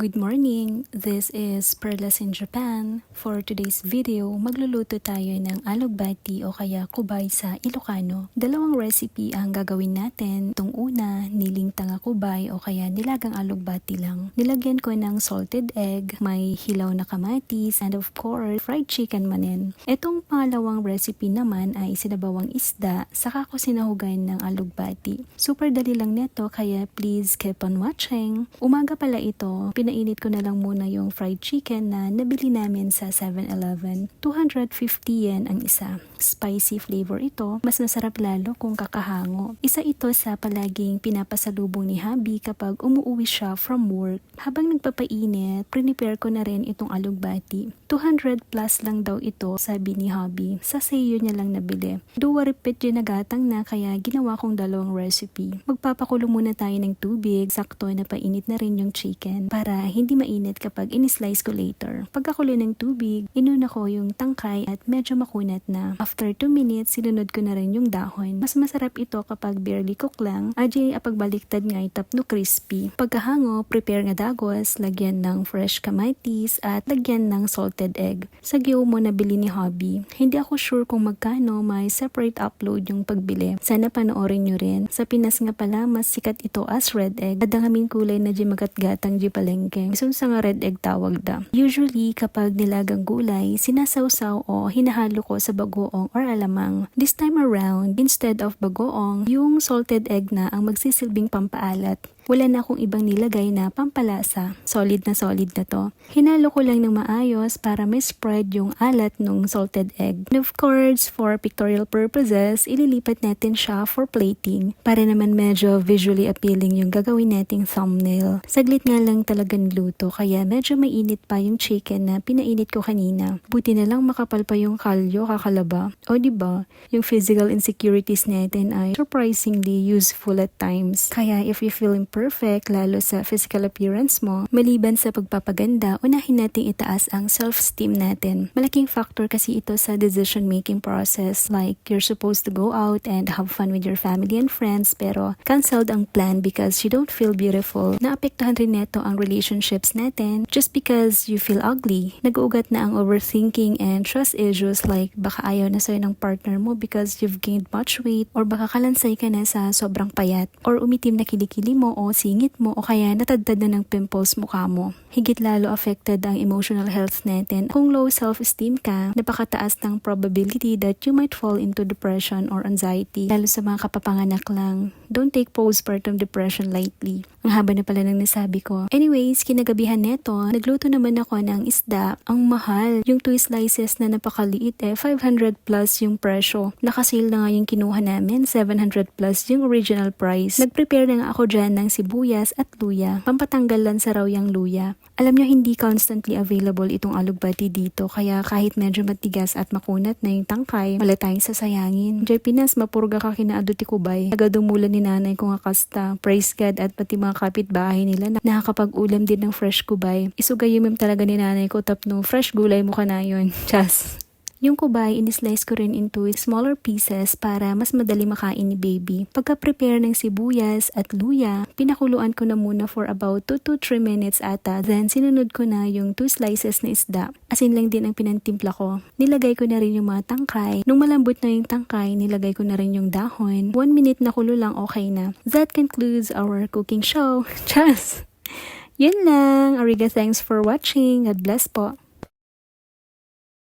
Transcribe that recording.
Good morning! This is Perlas in Japan. For today's video, magluluto tayo ng alugbati o kaya kubay sa Ilocano. Dalawang recipe ang gagawin natin. Itong una, niling tanga kubay o kaya nilagang alugbati lang. Nilagyan ko ng salted egg, may hilaw na kamatis, and of course, fried chicken manin. Itong pangalawang recipe naman ay sinabawang isda, saka ko sinahugan ng alugbati. Super dali lang neto kaya please keep on watching. Umaga pala ito, pinainit ko na lang muna yung fried chicken na nabili namin sa 7-Eleven. 250 yen ang isa. Spicy flavor ito, mas masarap lalo kung kakahango. Isa ito sa palaging pinapasalubong ni Hubby kapag umuwi siya from work. Habang nagpapainit, prepare ko na rin itong alugbati. 200 plus lang daw ito, sabi ni Hubby. Sa sayo niya lang nabili. Duwa repeat ginagatang na kaya ginawa kong dalawang recipe. Magpapakulo muna tayo ng tubig, sakto na painit na rin yung chicken para hindi mainit kapag in-slice ko later. Pagkakulo ng tubig, inuna ko yung tangkay at medyo makunat na. After 2 minutes, sinunod ko na rin yung dahon. Mas masarap ito kapag barely cook lang. Ajay apagbaliktad nga itapno crispy. Pagkahango, prepare nga dagos, lagyan ng fresh kamatis at lagyan ng salted egg. Sa Gyo mo nabili ni Hubby. Hindi ako sure kung magkano, may separate upload yung pagbili. Sana panoorin nyo rin. Sa Pinas nga pala, mas sikat ito as red egg. Adangamin kulay na di magatgatang di palengke. Isun sa nga red egg tawag da. Usually, kapag nilagang gulay, sinasawsaw o hinahalo ko sa bagoong or alamang. This time around, instead of bagoong, yung salted egg na ang magsisilbing pampaalat. Wala na akong ibang nilagay na pampalasa. Solid na to. Hinalo ko lang ng maayos para may spread yung alat ng salted egg. And of course, for pictorial purposes, ililipat natin siya for plating para naman medyo visually appealing yung gagawin nating thumbnail. Saglit nga lang talaga niluto kaya medyo mainit pa yung chicken na pinainit ko kanina. Buti na lang makapal pa yung kalyo kakalaba. O diba, yung physical insecurities natin ay surprisingly useful at times. Kaya if you feel perfect, lalo sa physical appearance mo, maliban sa pagpapaganda, unahin nating itaas ang self-esteem natin. Malaking factor kasi ito sa decision-making process. Like, you're supposed to go out and have fun with your family and friends, pero canceled ang plan because you don't feel beautiful. Naapektuhan rin neto ang relationships natin just because you feel ugly. Nag-uugat na ang overthinking and trust issues like baka ayaw na sa'yo ng partner mo because you've gained much weight, or baka kalansay ka na sa sobrang payat, or umitim na kilikili mo o singit mo, o kaya natadtad na ng pimples mukha mo. Higit lalo affected ang emotional health natin. Kung low self-esteem ka, napakataas ng probability that you might fall into depression or anxiety, lalo sa mga kapapanganak lang. Don't take postpartum depression lightly. Ang haba na pala ng nasabi ko. Anyways, kinagabihan neto, nagluto naman ako ng isda. Ang mahal. Yung 2 slices na napakaliit 500 plus yung presyo. Nakasale na nga yung kinuha namin, 700 plus yung original price. Nag-prepare na nga ako dyan ng sibuyas at luya. Pampatanggal lang sa raw yung luya. Alam nyo, hindi constantly available itong alugbati dito, kaya kahit medyo matigas at makunat na yung tangkay, wala tayong sasayangin. Diyan Pinas, mapurga ka kinaado ti kubay. Nagadumulan ni nanay ko nga kasta. Praise God, at pati mga kapitbahay nila na nakakapag-ulam din ng fresh kubay. Isugayimim talaga ni nanay ko tapno, fresh gulay mo ka na yun. Just. Yung kubay, in-slice ko rin into smaller pieces para mas madali makain ni baby. Pagka-prepare ng sibuyas at luya, pinakuluan ko na muna for about 2 to 3 minutes ata. Then, sinunod ko na yung 2 slices na isda. Asin lang din ang pinantimpla ko. Nilagay ko na rin yung mga tangkay. Nung malambot na yung tangkay, nilagay ko na rin yung dahon. 1 minute na kulo lang, okay na. That concludes our cooking show. Just! Yun lang. Ariga, thanks for watching. God bless po.